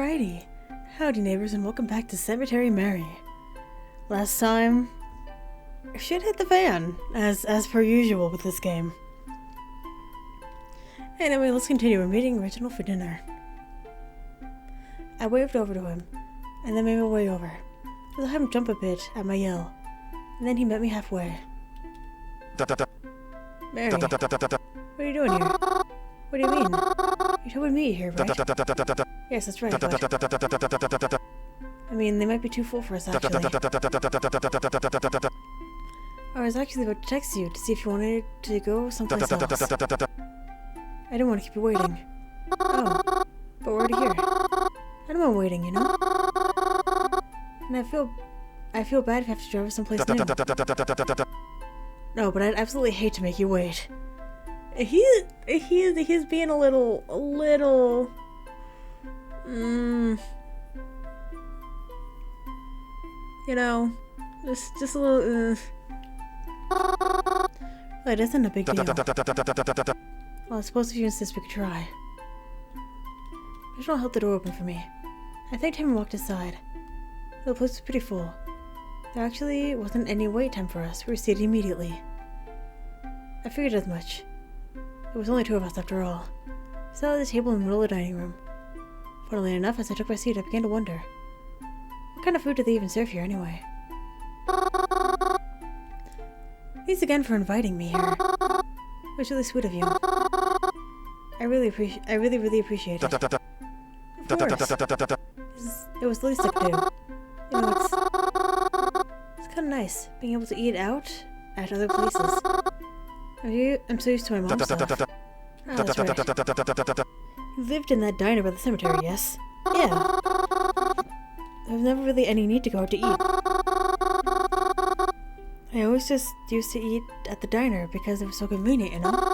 Alrighty. Howdy neighbors and welcome back to Cemetary Mary. Last time, shit hit the fan, as per usual with this game. Anyway, let's continue. We're meeting Reginald for dinner. I waved over to him, and then made my way over. I let him jump a bit at my yell, and then he met me halfway. Mary, what are you doing here? What do you mean? You're helping me here, right? Yes, that's right, but... I mean, they might be too full for us, actually. I was actually about to text you to see if you wanted to go someplace else. I didn't want to keep you waiting. Oh, but we're already here. I don't mind waiting, you know? And I feel bad if you have to drive us someplace new. No, but I'd absolutely hate to make you wait. He's being a little... you know, just a little, Well, it isn't a big deal. Well, I suppose if you insist, we could try. Reginald held the door open for me. I thanked him and walked aside. The place was pretty full. There actually wasn't any wait time for us. We were seated immediately. I figured as much. There was only two of us after all. We sat at the table in the middle of the dining room. Funnily enough, as I took my seat, I began to wonder. What kind of food do they even serve here anyway? Thanks again for inviting me here. It was really sweet of you. I really appreciate it. Of course. It was the least I could do. You know, it's kind of nice being able to eat out at other places. I'm so used to my mom's stuff. Oh, that's right. You lived in that diner by the cemetery, yes? Yeah. There was never really any need to go out to eat. I always just used to eat at the diner because it was so convenient, you know?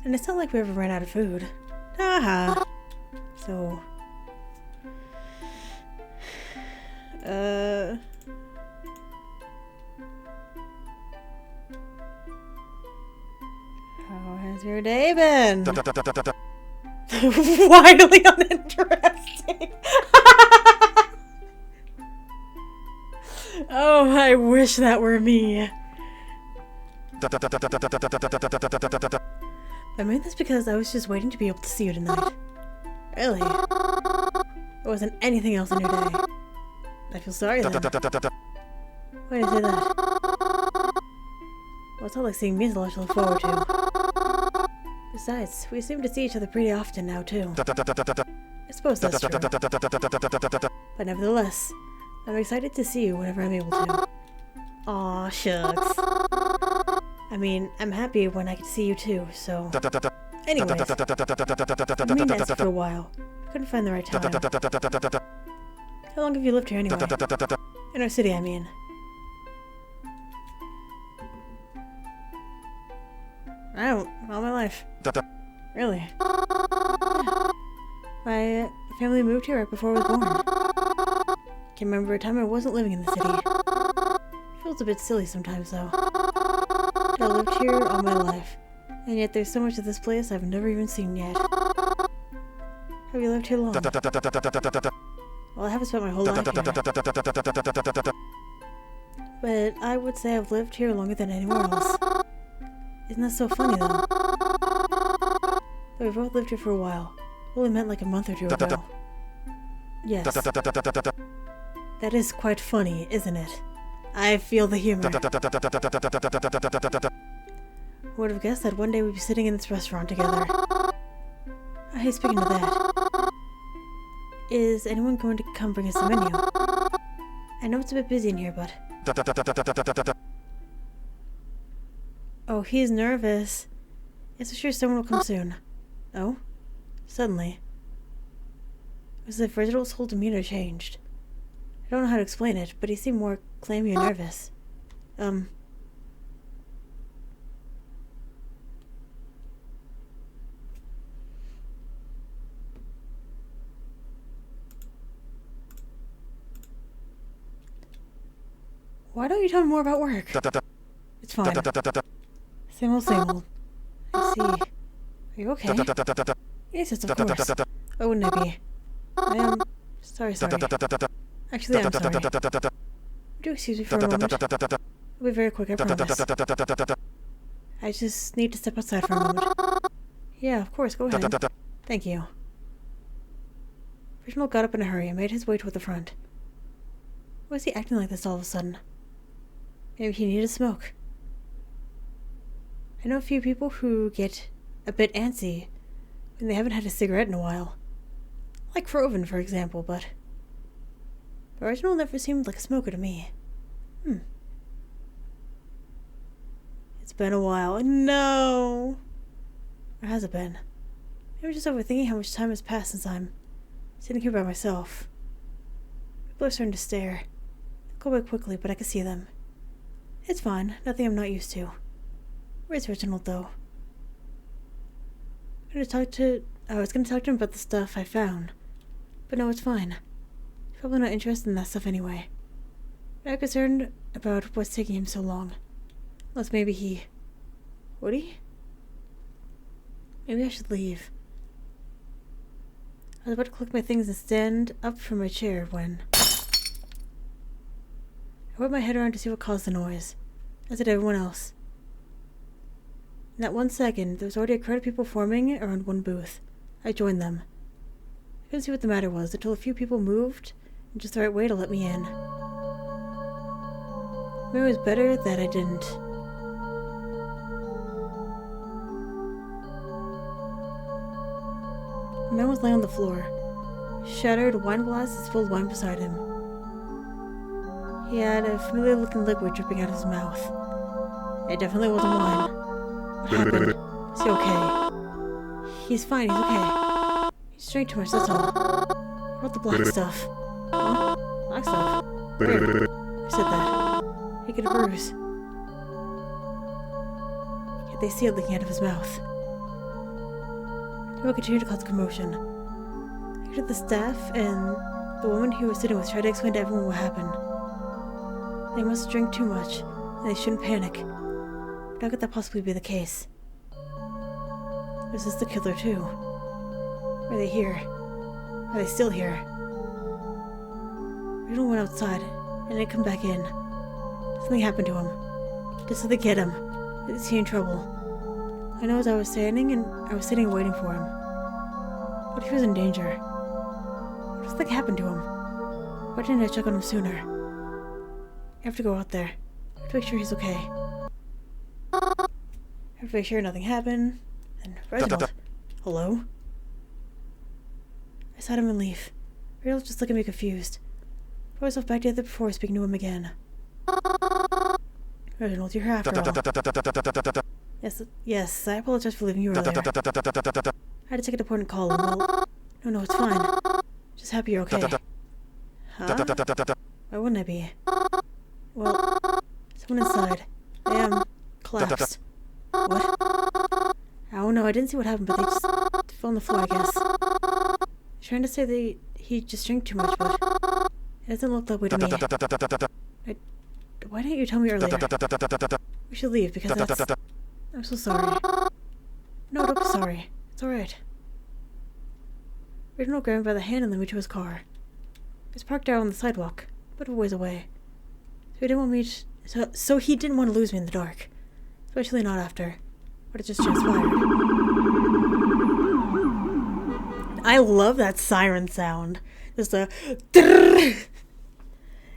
And it's not like we ever ran out of food. Haha. So... How has your day been? Widely uninteresting. Oh, I wish that were me. I made this because I was just waiting to be able to see you tonight. Really? There wasn't anything else in your day. I feel sorry then. Why do you say that? Well, it's not like seeing me is a lot to look forward to. Besides, we seem to see each other pretty often now, too. I suppose that's true. But nevertheless, I'm excited to see you whenever I'm able to. Aw, shucks. I mean, I'm happy when I can see you too, so... Anyways, I've been meaning to ask you for a while. Couldn't find the right time. How long have you lived here anyway? In our city, I mean. I don't. All my life. Really? Yeah. My family moved here right before I was born. Can remember a time I wasn't living in the city. Feels a bit silly sometimes, though. I lived here all my life, and yet there's so much of this place I've never even seen yet. Have you lived here long? Well, I haven't spent my whole life here. But I would say I've lived here longer than anywhere else. Isn't that so funny, though? Though we both lived here for a while. Only meant like a month or two ago. Yes. That is quite funny, isn't it? I feel the humor. Who would have guessed that one day we'd be sitting in this restaurant together? Hey, speaking of that, is anyone going to come bring us a menu? I know it's a bit busy in here, but... Oh, he's nervous. Yes, I'm sure someone will come soon. Oh? Suddenly. It was as if Reginald's whole demeanor changed. I don't know how to explain it, but he seemed more clammy and nervous. Why don't you tell me more about work? It's fine. Same old, same old. I see. Are you okay? Yes, of course. Oh, wouldn't it be? I am... Sorry. Actually, I'm sorry. Would you excuse me for a moment? It'll be very quick, I promise. I just need to step outside for a moment. Yeah, of course, go ahead. Thank you. Reginald got up in a hurry and made his way toward the front. Why is he acting like this all of a sudden? Maybe he needed a smoke. I know a few people who get a bit antsy when they haven't had a cigarette in a while. Like Froven, for example, but Reginald never seemed like a smoker to me. It's been a while. No! Or has it been? Maybe I'm just overthinking how much time has passed since I'm sitting here by myself. People are starting to stare. They'll go away quickly, but I can see them. It's fine. Nothing I'm not used to. Where's Reginald, though? I was going to talk to him about the stuff I found. But no, it's fine. He's probably not interested in that stuff anyway. But I'm concerned about what's taking him so long. Unless maybe he... Would he? Maybe I should leave. I was about to collect my things and stand up from my chair when... I whipped my head around to see what caused the noise, as did everyone else. In that 1 second, there was already a crowd of people forming around one booth. I joined them. I couldn't see what the matter was until a few people moved in just the right way to let me in. Maybe it was better that I didn't. The man was laying on the floor. Shattered wine glasses filled wine beside him. He had a familiar-looking liquid dripping out of his mouth. It definitely wasn't wine. What happened? Is he okay? He's fine, he's okay. He just drank too much, that's all. What about the black stuff? Huh? Black stuff? Where? Who said that? He got a bruise. Yet they see it leaking out of his mouth. People continued to cause commotion. I heard the staff and the woman he was sitting with tried to explain to everyone what happened. They must drink too much, and they shouldn't panic. But how could that possibly be the case? Was this the killer too? Are they here? Are they still here? Reginald went outside, and didn't come back in. Something happened to him. Did something get him? Is he in trouble? I know as I was sitting and waiting for him. What if he was in danger? What if something happened to him? Why didn't I check on him sooner? I have to go out there. I have to make sure he's okay. I have to make sure nothing happened. And Reginald. Hello? I saw him and leave. Reginald just looked at me confused. I put myself back together before speaking to him again. Reginald, you're here after all. Yes, I apologize for leaving you earlier. I had to take an important call and well... No, it's fine. Just happy you're okay. Huh? Why wouldn't I be? Well, someone inside. They, collapsed. What? I don't know, I didn't see what happened, but they just fell on the floor, I guess. They're trying to say he just drank too much, but it doesn't look that way to me. Why didn't you tell me earlier? We should leave, because that's... I'm so sorry. No, don't be sorry. It's alright. Reginald grabbed me by the hand and led me to his car. It was parked out on the sidewalk, but a ways away. So he didn't want to lose me in the dark. Especially not after what had just transpired. I love that siren sound. Just a...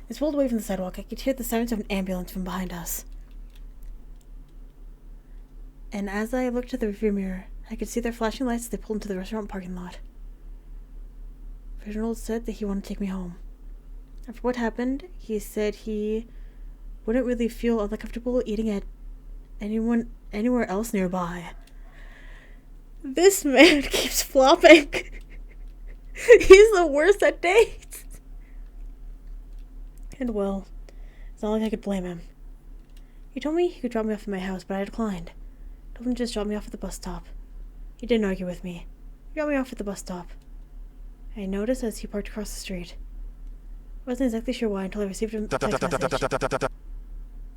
As pulled away from the sidewalk, I could hear the sirens of an ambulance from behind us. And as I looked to the rearview mirror, I could see their flashing lights as they pulled into the restaurant parking lot. Reginald said that he wanted to take me home. After what happened, he said he wouldn't really feel uncomfortable eating at anywhere else nearby. This man keeps flopping. He's the worst at dates. And well, it's not like I could blame him. He told me he could drop me off at my house, but I declined. Told him to just drop me off at the bus stop. He didn't argue with me. He dropped me off at the bus stop. I noticed as he parked across the street. I wasn't exactly sure why until I received a text message.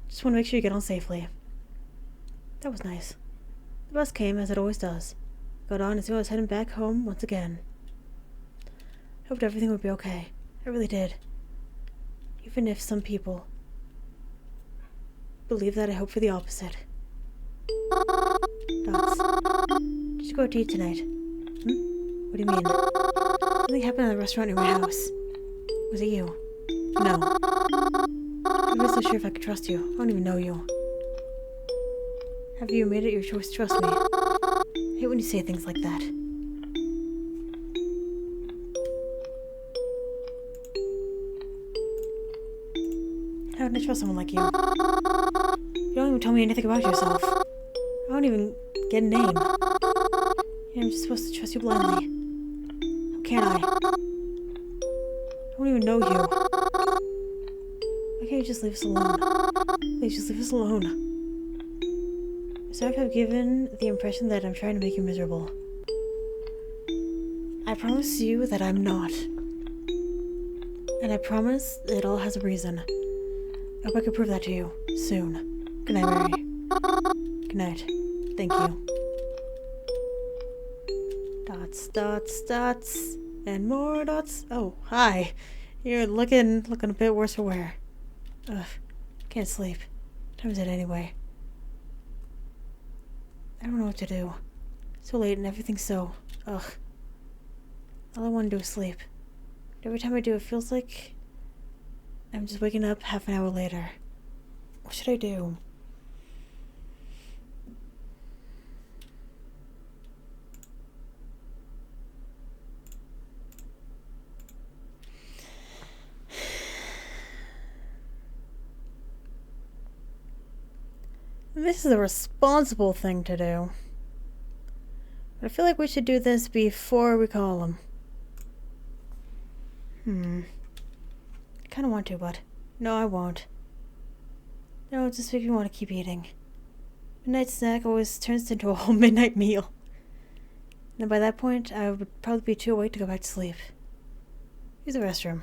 Just want to make sure you get on safely. That was nice. The bus came, as it always does. Got on as I was heading back home once again. hoped everything would be okay. I really did. Even if some people believe that, I hope for the opposite. Dots. Did you go out to eat tonight? What do you mean? Something happened at the restaurant near my house. Was it you? No. I'm not so sure if I could trust you. I don't even know you. Have you made it your choice to trust me? I hate when you say things like that. How would I trust someone like you? You don't even tell me anything about yourself. I don't even get a name. I'm just supposed to trust you blindly. How can I? I don't even know you. Why can't you just leave us alone? Please, just leave us alone. I'm sorry if I've given the impression that I'm trying to make you miserable. I promise you that I'm not. And I promise it all has a reason. I hope I can prove that to you soon. Good night, Mary. Good night. Thank you. Dots, dots, dots, and more dots. Oh, hi. You're looking a bit worse for wear. Ugh, can't sleep. What time is it anyway? I don't know what to do. It's so late and everything's so... Ugh. All I want to do is sleep. But every time I do, it feels like I'm just waking up half an hour later. What should I do? This is a responsible thing to do. But I feel like we should do this before we call him. I kind of want to, but no, I won't. No, it just makes me want to keep eating. Midnight snack always turns into a whole midnight meal. And by that point, I would probably be too awake to go back to sleep. Use the restroom.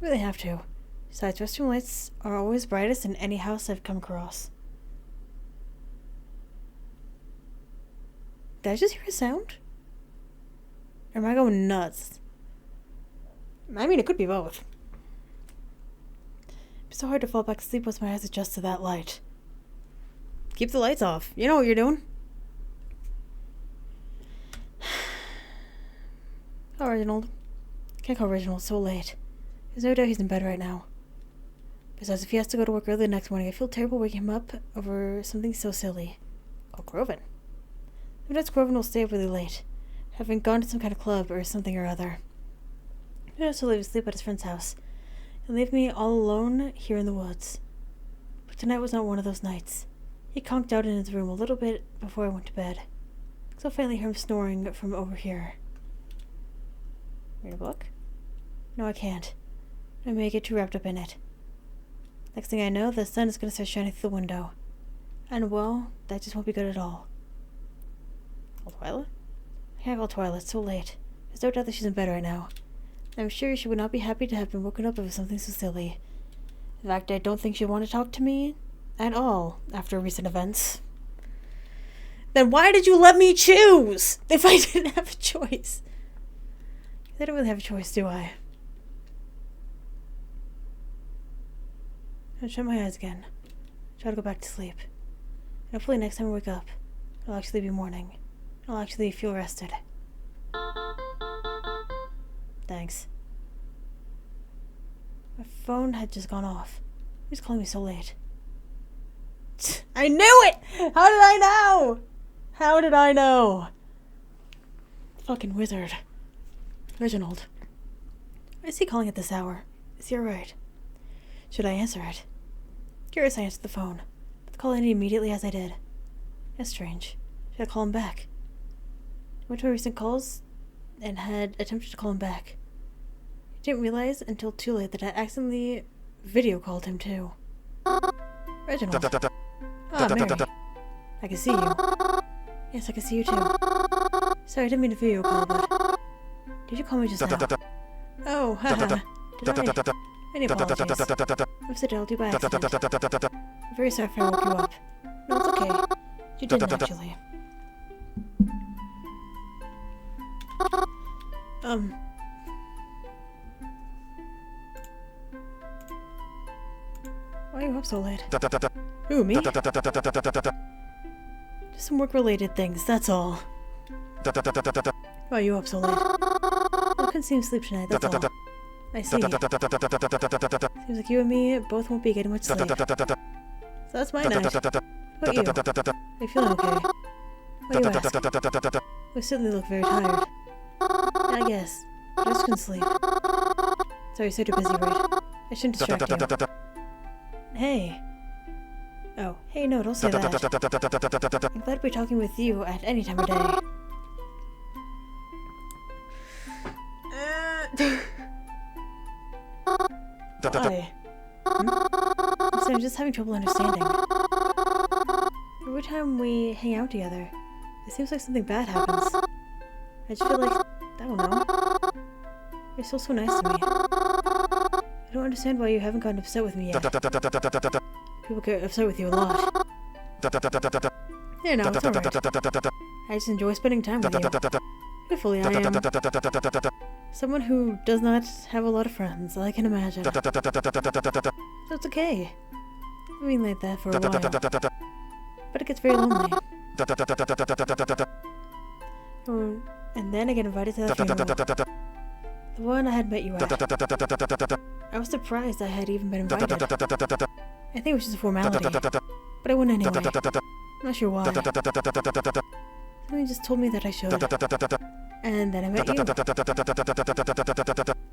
I really have to. Besides, restroom lights are always brightest in any house I've come across. Did I just hear a sound? Or am I going nuts? I mean, it could be both. It's so hard to fall back asleep once my eyes adjust to that light. Keep the lights off. You know what you're doing. Call Reginald. I can't call Reginald, it's so late. There's no doubt he's in bed right now. Besides, if he has to go to work early the next morning, I feel terrible waking him up over something so silly. Call Groven. Sometimes Groven will stay up really late, having gone to some kind of club or something or other. He also leave sleep at his friend's house, and leave me all alone here in the woods. But tonight was not one of those nights. He conked out in his room a little bit before I went to bed. So I finally hear him snoring from over here. Read a book? No, I can't. I may get too wrapped up in it. Next thing I know, the sun is going to start shining through the window. And, well, that just won't be good at all. Call Twyla? I can't call Twyla, it's so late. There's no doubt that she's in bed right now. I'm sure she would not be happy to have been woken up over something so silly. In fact, I don't think she'd want to talk to me at all after recent events. Then why did you let me choose if I didn't have a choice? I don't really have a choice, do I? I'll shut my eyes again. Try to go back to sleep. And hopefully next time I wake up, it'll actually be morning. I'll actually feel rested. Thanks. My phone had just gone off. Who's calling me so late? I knew it! How did I know? How did I know? Fucking wizard. Reginald. Why is he calling at this hour? Is he alright? Should I answer it? Curious, I answered the phone, but the call ended immediately as I did. That's strange. Should I call him back? I went to my recent calls and had attempted to call him back. I didn't realize until too late that I accidentally video called him too. Reginald. Ah, Mary. I can see you. Yes, I can see you too. Sorry, I didn't mean to video call, but... Did you call me just now? Oh, haha. Did I? Many apologies. I've said I'll do by accident. I'm very sorry if I woke you up. No, it's okay. You didn't, actually. Why are you up so late? Who, me? Just some work-related things, that's all. Why are you up so late? I couldn't seem to sleep tonight, that's all. I see. Seems like you and me both won't be getting much sleep. So that's my night. What about you? Are you feeling okay? Why do you ask? You certainly look very tired. Yeah, I guess. I just couldn't sleep. Sorry, you said you're busy, right? I shouldn't distract you. Hey. Oh, hey, no, don't say that. I'm glad to be talking with you at any time of day. Why? So I'm just having trouble understanding. Every time we hang out together, it seems like something bad happens. I just feel like, I don't know. You're still so nice to me. I don't understand why you haven't gotten upset with me yet. People get upset with you a lot. Yeah, no, it's alright. I just enjoy spending time with you. Hopefully I am someone who does not have a lot of friends, I can imagine. So it's okay. I've been like that for a while. But it gets very lonely. Oh, and then I get invited to that funeral. The one I had met you at. I was surprised I had even been invited. I think it was just a formality. But I went anyway. I'm not sure why. Somebody just told me that I should. And then I met you.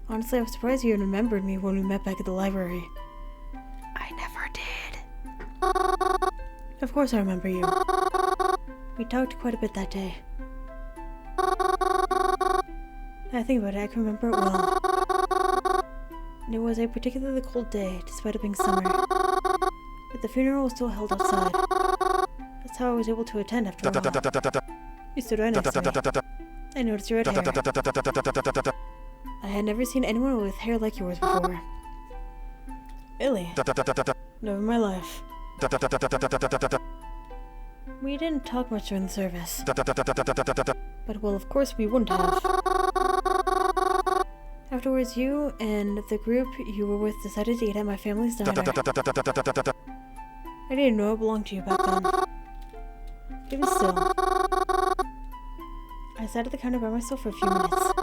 Honestly, I was surprised you even remembered me when we met back at the library. I never did. Of course I remember you. We talked quite a bit that day. Now I think about it, I can remember it well. It was a particularly cold day, despite it being summer. But the funeral was still held outside. That's how I was able to attend after a while. You stood right next to me. I noticed your red hair. I had never seen anyone with hair like yours before. Really? Never in my life. We didn't talk much during the service. But well, of course we wouldn't have. Afterwards, you and the group you were with decided to eat at my family's diner. I didn't know it belonged to you back then. Even still. I sat at the counter by myself for a few minutes.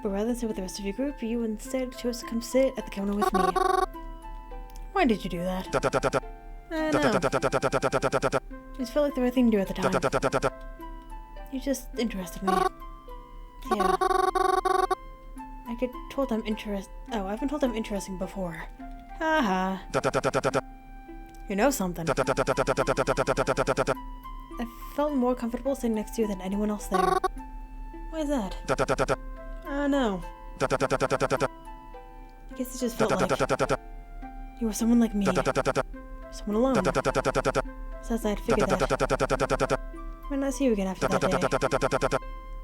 But rather than sit with the rest of your group, you instead chose to come sit at the counter with me. Why did you do that? I don't know. It just felt like the right thing to do at the time. You just interested me. Yeah. I've been told I'm interesting before. Haha. You know something. I felt more comfortable sitting next to you than anyone else there. Why is that? I know. I guess it just felt like you were someone like me. Someone alone. So as I had figured that I might not see you again after that day.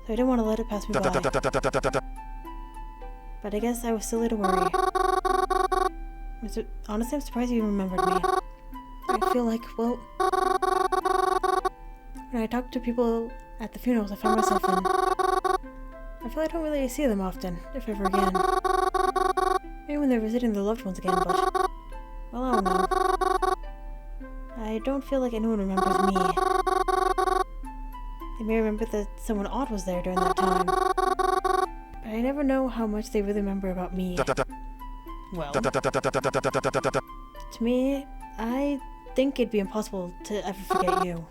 So I didn't want to let it pass me by. But I guess I was silly to worry. Honestly, I'm surprised you even remembered me. I feel like, well... When I talk to people at the funerals I find myself in, I feel I don't really see them often, if ever again. Maybe when they're visiting their loved ones again, but... Well, I don't know. I don't feel like anyone remembers me. They may remember that someone odd was there during that time. But I never know how much they really remember about me. Well... To me, I think it'd be impossible to ever forget you.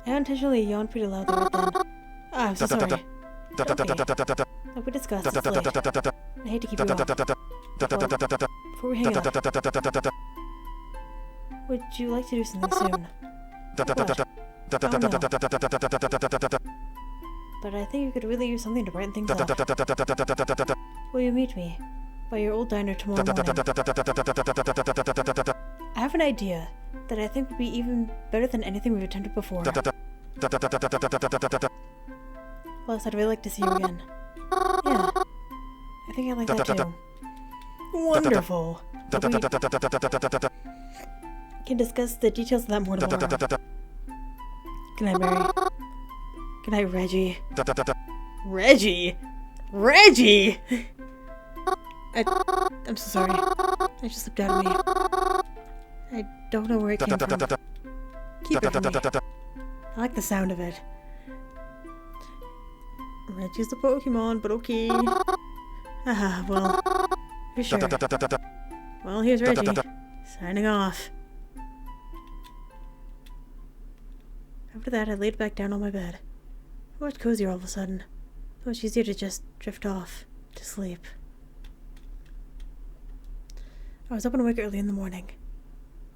I unintentionally yawned pretty loudly right then. Ah, I'm so sorry. Don't be. Like we discussed, it's late. I hate to keep you up. Well, before we hang up, would you like to do something soon? What? Oh no. But I think you could really use something to brighten things up. Will you meet me by your old diner tomorrow morning? I have an idea that I think would be even better than anything we've attempted before. Plus, I'd really like to see you again. Yeah, I think I'd like that too. Wonderful! But we can discuss the details of that more tomorrow. Good night, Mary. Good night, Reggie. Reggie? Reggie! I'm so sorry. It just slipped out of me. I don't know where it came from. Keep it from me. I like the sound of it. Reggie's the Pokemon, but okay. Haha, well, for sure. Well, here's Reggie. Signing off. After that, I laid back down on my bed. I felt cozier all of a sudden. So much easier to just drift off to sleep. I was up and awake early in the morning.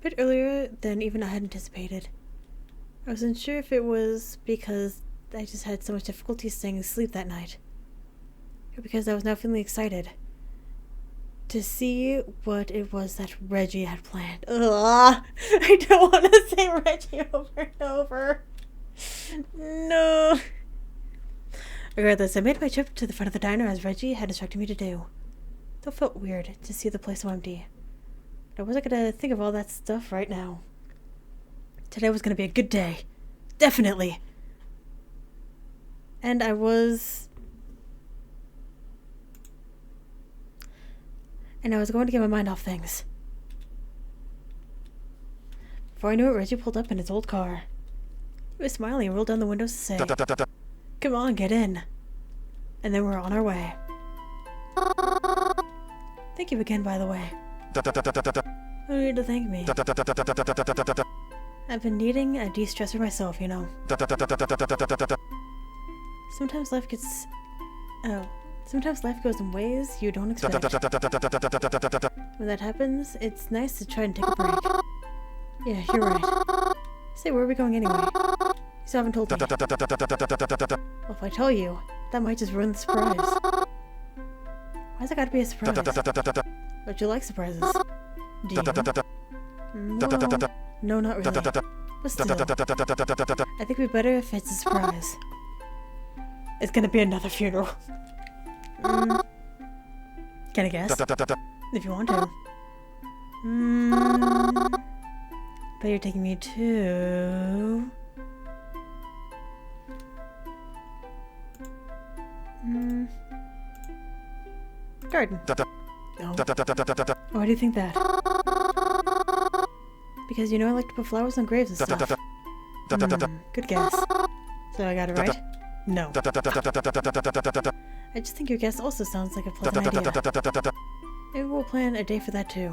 A bit earlier than even I had anticipated. I wasn't sure if it was because I just had so much difficulty staying asleep that night, or because I was now feeling excited to see what it was that Reggie had planned. Ugh, I don't want to say Reggie over and over. No. Regardless, I made my trip to the front of the diner as Reggie had instructed me to do. Though it felt weird to see the place so empty. But I wasn't gonna think of all that stuff right now. Today was gonna be a good day. Definitely. And I was going to get my mind off things. Before I knew it, Reggie pulled up in his old car. He was smiling and rolled down the windows to say, "Come on, get in." And then we're on our way. Thank you again, by the way. No need to thank me. I've been needing a de-stressor myself, you know. Sometimes life goes in ways you don't expect. When that happens, it's nice to try and take a break. Yeah, you're right. Say, where are we going anyway? You still haven't told me. Well, if I tell you, that might just ruin the surprise. Why's it gotta be a surprise? Don't you like surprises? Do you? Well, no, not really. But still, I think it'd be better if it's a surprise. It's gonna be another funeral. Can I guess? If you want to. But you're taking me to... Garden. No. Why do you think that? Because you know I like to put flowers on graves and stuff. Good guess. So I got it right? No. I just think your guess also sounds like a pleasant idea. Maybe we'll plan a day for that too.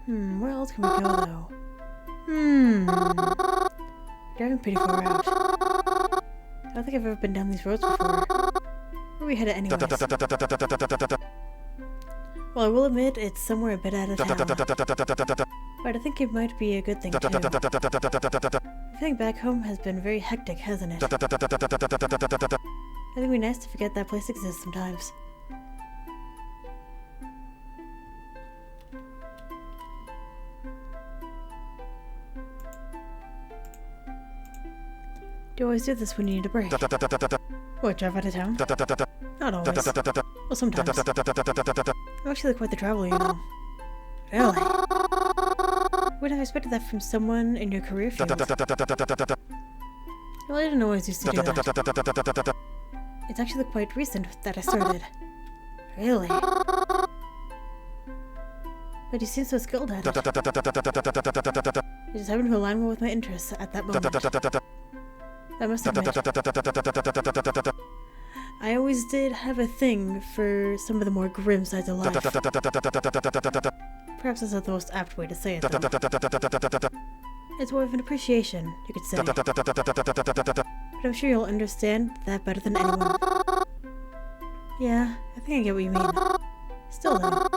Where else can we go though? Driving pretty far out. I don't think I've ever been down these roads before. Where are we headed anyways? Well, I will admit it's somewhere a bit out of town. But I think it might be a good thing too. Everything back home has been very hectic, hasn't it? I think it'd be nice to forget that place exists sometimes. Do you always do this when you need a break? What, drive out of town? Not always. Well, sometimes. I'm actually quite the traveler, you know. Really? I would have expected that from someone in your career field. Well, I didn't always used to do that. It's actually quite recent that I started. Really? But you seem so skilled at it. You just happened to align well with my interests at that moment. I must admit, I always did have a thing for some of the more grim sides of life. Perhaps that's not the most apt way to say it, though. It's more of an appreciation, you could say. But I'm sure you'll understand that better than anyone. Yeah, I think I get what you mean. Still, though.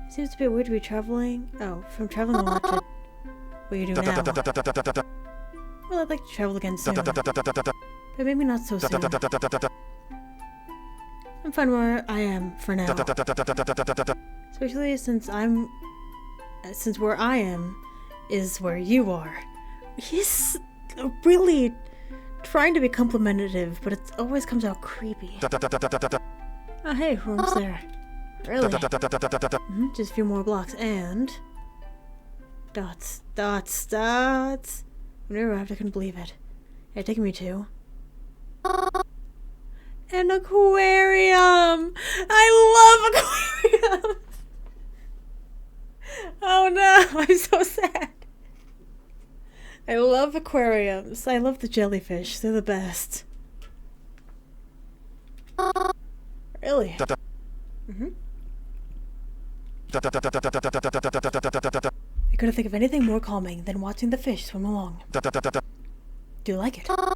It seems a bit weird to be traveling... from traveling a lot to what you do now. Well, I'd like to travel again soon. But maybe not so soon. I'm fine where I am for now. Especially since where I am is where you are. He's really trying to be complimentary, but it always comes out creepy. Oh hey, we're almost there. Really? Just a few more blocks and... Dots. Whenever I couldn't believe it. It had taken me to... An aquarium! I love aquariums! Oh no, I'm so sad. I love aquariums. I love the jellyfish. They're the best. Really? Mm-hmm. I couldn't think of anything more calming than watching the fish swim along. Do you like it? I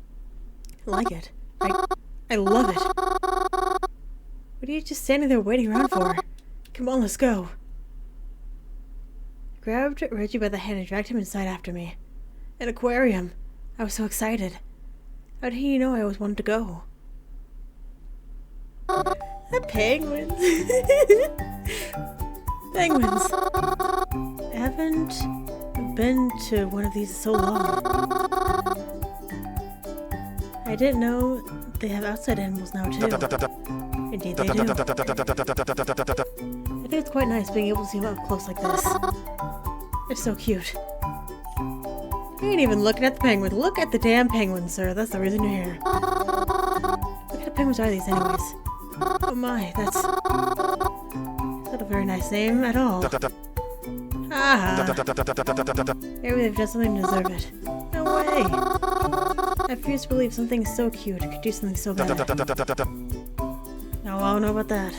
like it. I love it. What are you just standing there waiting around for? Come on, let's go. I grabbed Reggie by the hand and dragged him inside after me. An aquarium. I was so excited. How did he know I always wanted to go? The penguins. Penguins. I haven't been to one of these in so long. I didn't know they have outside animals now too. Indeed they do. I think it's quite nice being able to see them up close like this. They're so cute. You ain't even looking at the penguin. Look at the damn penguin, sir. That's the reason you're here. What kind of penguins are these anyways? Oh my, that's not a very nice name at all. Ah. Maybe they've done something to deserve it. No way. I refuse to believe something so cute could do something so bad. No, I don't know about that.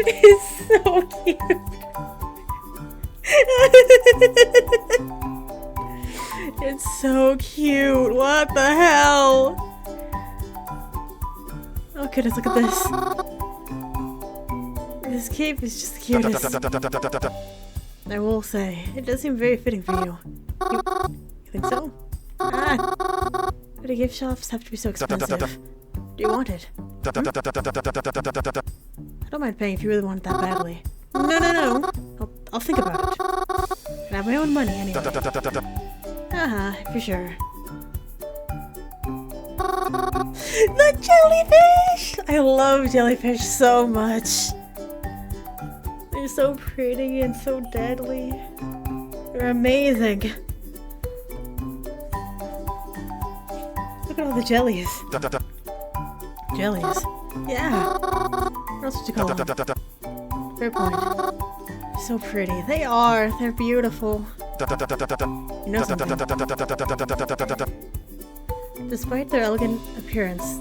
It's so cute. It's so cute. What the hell? Oh goodness, look at this. This cape is just the cutest. I will say, it does seem very fitting for you. You think so? Ah. But gift shops have to be so expensive. Do you want it? Hmm? I don't mind paying if you really want it that badly. No. I'll think about it. I have my own money anyway. For sure. The jellyfish! I love jellyfish so much. They're so pretty and so deadly. They're amazing. Look at all the jellies. Jellies? Yeah. What else would you call them? Fair point. They're so pretty. They are. They're beautiful. You know something? Despite their elegant appearance,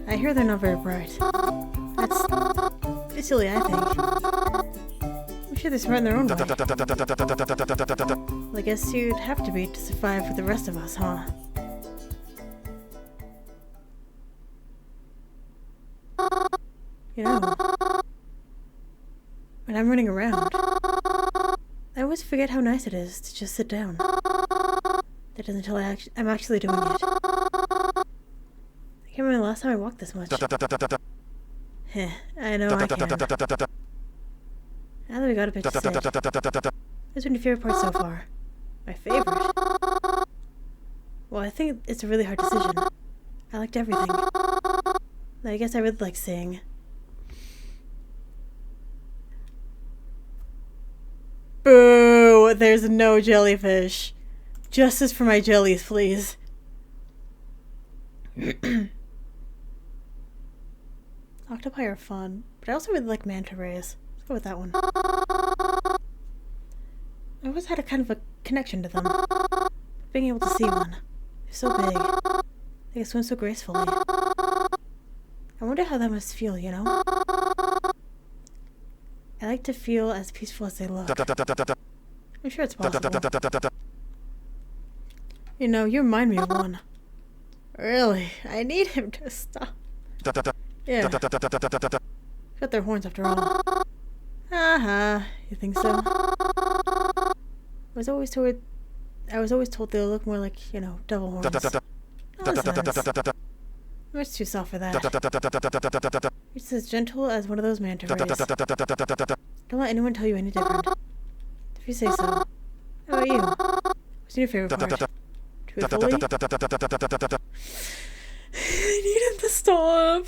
I hear they're not very bright. It's silly, I think. I'm sure they're smart in their own way. Well, I guess you'd have to be to survive with the rest of us, huh? You know, when I'm running around, I always forget how nice it is to just sit down. That isn't until I'm actually doing it. I can't remember the last time I walked this much. Heh, I know I can. Now that we got a bit to sit, what's been your favorite part so far? My favorite? Well, I think it's a really hard decision. I liked everything. I guess I really like singing. Boo! There's no jellyfish. Justice for my jellies, please. Octopi are fun, but I also really like manta rays. Let's go with that one. I always had a kind of a connection to them. Being able to see one. They're so big. They can swim so gracefully. I wonder how that must feel, you know? I like to feel as peaceful as they look. I'm sure it's possible. You know, you remind me of one. Really? I need him to stop. Yeah. Got their horns after all. You think so? I was always told they look more like, you know, devil horns. Nonsense. Much too soft for that. It's as gentle as one of those manta rays. Don't let anyone tell you any different. If you say so. How about you? What's your favorite part? Truthfully? I need him to stop.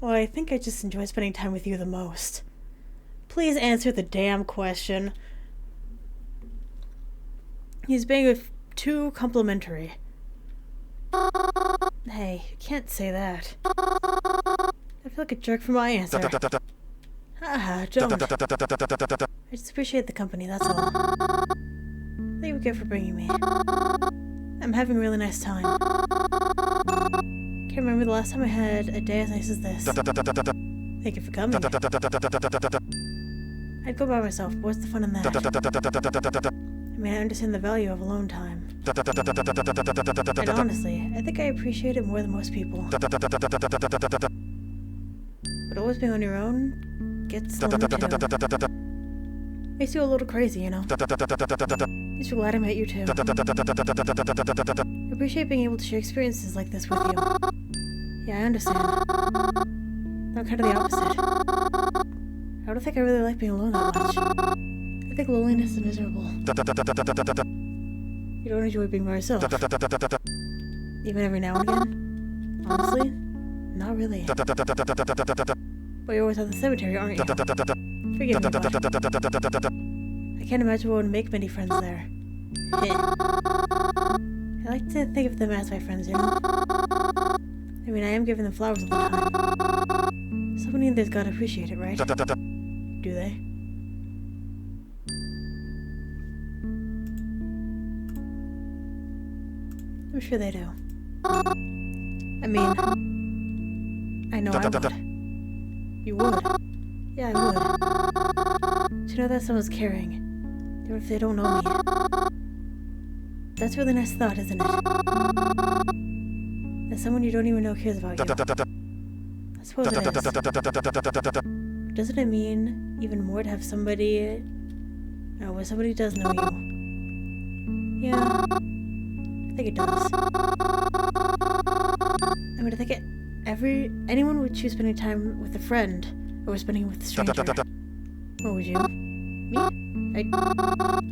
Well, I think I just enjoy spending time with you the most. Please answer the damn question. He's being too complimentary. Hey, you can't say that. I feel like a jerk for my answer. Haha, don't. I just appreciate the company, that's all. Thank you again for bringing me. I'm having a really nice time. Can't remember the last time I had a day as nice as this. Thank you for coming. I'd go by myself, but what's the fun in that? I mean, I understand the value of alone time. And honestly, I think I appreciate it more than most people. But always being on your own gets lonely too. Makes you a little crazy, you know? Makes you glad I met you too. I appreciate being able to share experiences like this with you. Yeah, I understand. I'm kind of the opposite. I don't think I really like being alone that much. I think loneliness is miserable. You don't enjoy being by yourself. Even every now and again? Honestly? Not really. But you're always at the cemetery, aren't you? Forgive me, but I can't imagine what would make many friends there. I like to think of them as my friends, you know? I mean, I am giving them flowers all the time. Someone in there's gotta appreciate it, right? Do they? I'm sure they do. I mean, I know I would. You would? Yeah, I would. To know that someone's caring, even if they don't know me. That's a really nice thought, isn't it? That someone you don't even know cares about you. I suppose it is. Doesn't it mean even more to have somebody... where somebody does know you? Yeah, I think it does. I mean, I think anyone would choose spending time with a friend over spending it with a stranger. What would you? Me?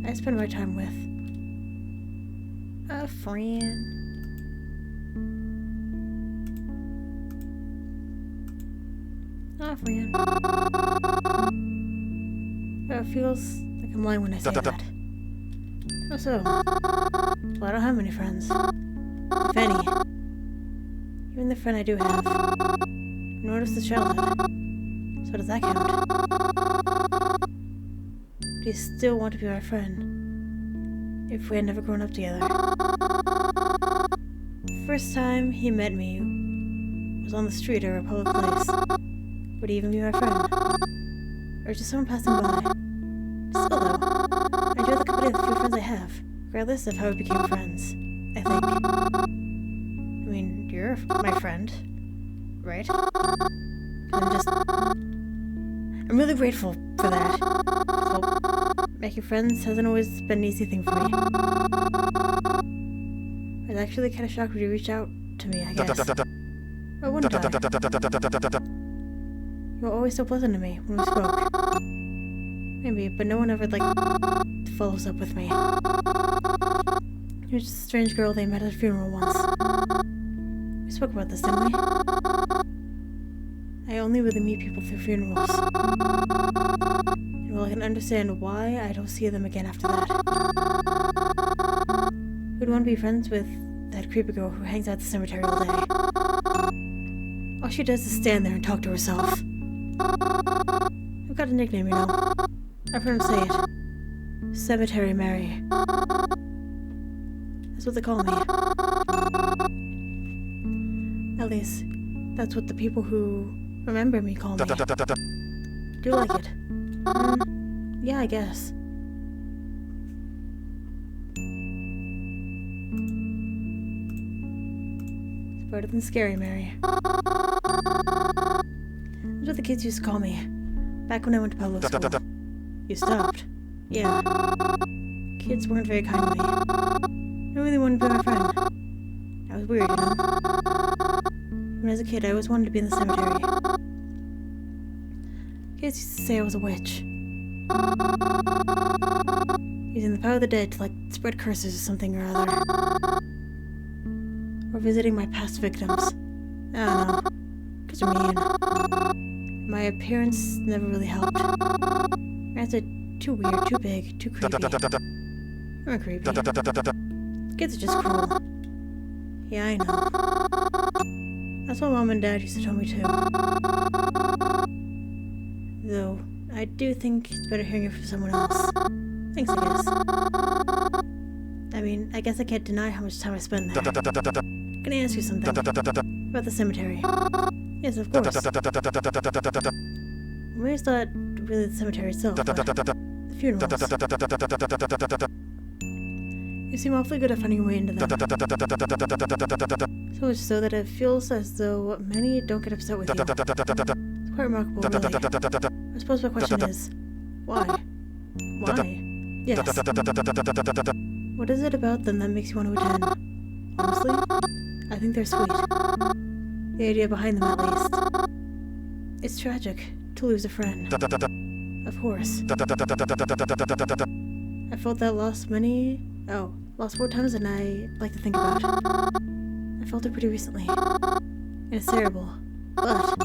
I spend my time with a friend. A friend. It feels like I'm lying when I say that. How so? Well, I don't have many friends. If any. Even the friend I do have. Nor does the childhood. So does that count? Do you still want to be my friend? If we had never grown up together. First time he met me was on the street or a public place. Would he even be my friend? Or just someone passing by? Still though, I enjoy the company of the few friends I have, regardless of how we became friends, I think. I mean, you're my friend, right? I'm really grateful for that. So, making friends hasn't always been an easy thing for me. I was actually kind of shocked when you reached out to me, I guess. Or wouldn't I? You were always so pleasant to me when we spoke. Maybe, but no one ever, follows up with me. You're just a strange girl they met at a funeral once. We spoke about this, didn't we? I only really meet people through funerals. And well, I can understand why I don't see them again after that. Who'd want to be friends with that creepy girl who hangs out at the cemetery all day? All she does is stand there and talk to herself. I've got a nickname, you know. I've heard him say it. Cemetary Mary. That's what they call me. At least, that's what the people who remember me call me. Do you like it? Yeah, I guess. It's better than Scary Mary. That's what the kids used to call me. Back when I went to public school. You stopped? Yeah. Kids weren't very kind to me. I really wanted to be my friend. I was weird, you know? When I was a kid, I always wanted to be in the cemetery. Kids used to say I was a witch. Using the power of the dead to, spread curses or something or other. Or visiting my past victims. I don't know. 'Cause you're mean. My appearance never really helped. That's too weird, too big, too creepy. I'm creepy. Kids are just cruel. Yeah, I know. That's what Mom and Dad used to tell me too. Though, I do think it's better hearing it from someone else. Thanks, I guess. I mean, I guess I can't deny how much time I spend there. Can I ask you something? About the cemetery? Yes, of course. Where's not really the cemetery itself, but the funerals? You seem awfully good at finding your way into them. So much so that it feels as though many don't get upset with you. It's quite remarkable, really. I suppose my question is, why? Why? Yes. What is it about them that makes you want to attend? Honestly, I think they're sweet. The idea behind them, at least. It's tragic to lose a friend. Of course. I felt that loss lost 4 times than I like to think about. I felt it pretty recently. And it's terrible. But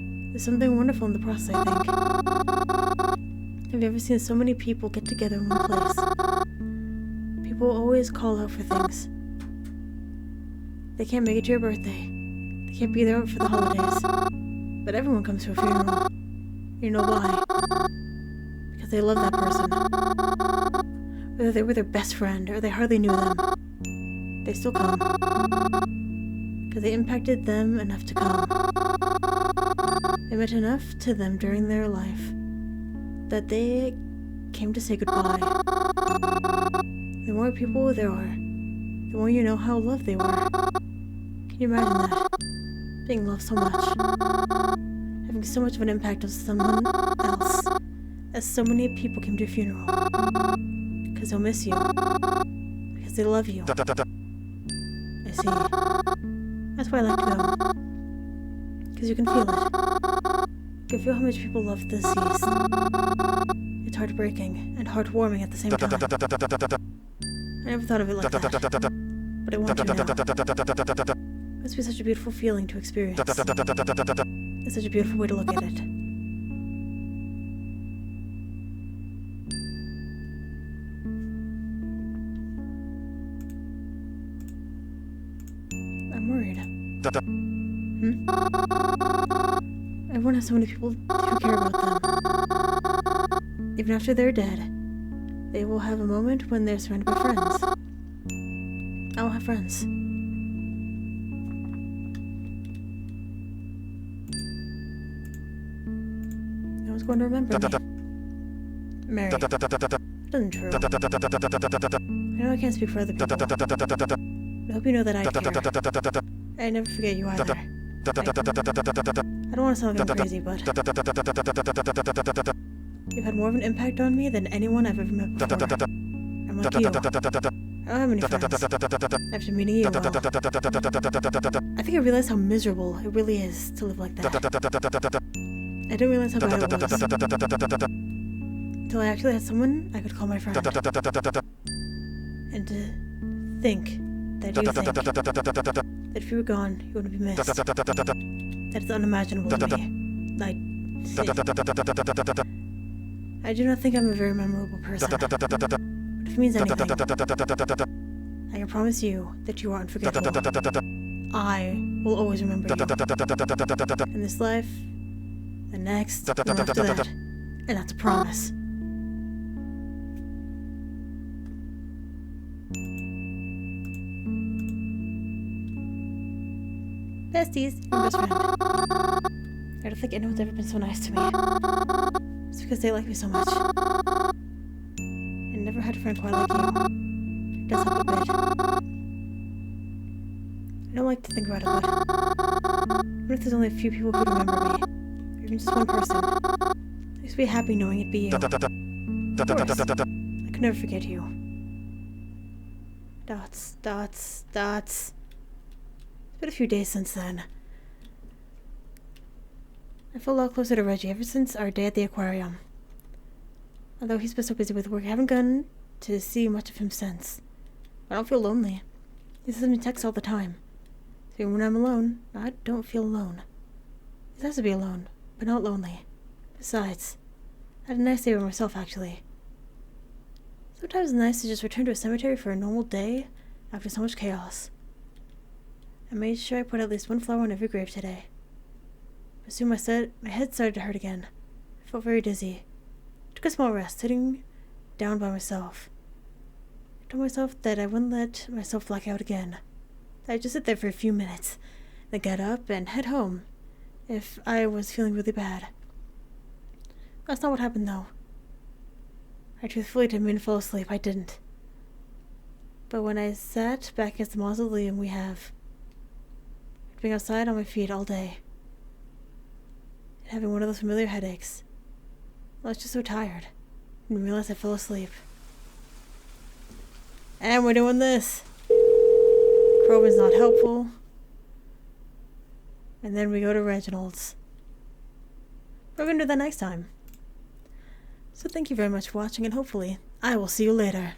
there's something wonderful in the process, I think. Have you ever seen so many people get together in one place? People always call out for things. They can't make it to your birthday. They can't be there for the holidays. But everyone comes to a funeral. You know why? Because they love that person. Whether they were their best friend or they hardly knew them, they still come. Because they impacted them enough to come. They meant enough to them during their life that they came to say goodbye. The more people there are, the more you know how loved they were. Can you imagine that? Being loved so much. Having so much of an impact on someone else. As so many people came to your funeral. Because they'll miss you. Because they love you. I see. That's why I like to go. Because you can feel it. You can feel how much people love the deceased. It's heartbreaking and heartwarming at the same time. I never thought of it like that. But I want to now. It must be such a beautiful feeling to experience. It's such a beautiful way to look at it. I'm worried. Everyone has so many people who care about them. Even after they're dead, they will have a moment when they're surrounded by friends. I will have friends. No one's going to remember me. Mary. That isn't true. I know I can't speak for other people. I hope you know that I care. I never forget you either. I don't want to sound like I'm crazy, but you've had more of an impact on me than anyone I've ever met before. I'm like you. I don't have many friends. After meeting you, well, I think I realized how miserable it really is to live like that. I didn't realize how bad it was. Until I actually had someone I could call my friend. And to think that you think that if you were gone, you wouldn't be missed. That is unimaginable to me. I do not think I'm a very memorable person. But if it means anything, I can promise you that you are unforgettable. I will always remember you. In this life, the next, and after that. And that's a promise. Besties, my best friend. I don't think anyone's ever been so nice to me. It's because they like me so much. I never had a friend quite like you. It does help a bit. I don't like to think about it, but what if there's only a few people who remember me? Or even just one person? I used to be happy knowing it'd be you. Of course. I could never forget you. Dots, dots, dots. It's been a few days since then. I feel a lot closer to Reggie ever since our day at the aquarium. Although he's been so busy with work, I haven't gotten to see much of him since. I don't feel lonely. He sends me texts all the time. So when I'm alone, I don't feel alone. It's nice to be alone, but not lonely. Besides, I had a nice day with myself, actually. Sometimes it's nice to just return to a cemetery for a normal day after so much chaos. I made sure I put at least one flower on every grave today. But soon my head started to hurt again. I felt very dizzy. I took a small rest, sitting down by myself. I told myself that I wouldn't let myself black out again. I'd just sit there for a few minutes, then get up and head home if I was feeling really bad. That's not what happened, though. I truthfully didn't mean to fall asleep. I didn't. But when I sat back against the mausoleum we have, I'd been outside on my feet all day and having one of those familiar headaches. I was just so tired. I didn't realize I fell asleep. And we're doing this. Crowman's not helpful. And then we go to Reginald's. We're going to do that next time. So thank you very much for watching, and hopefully I will see you later.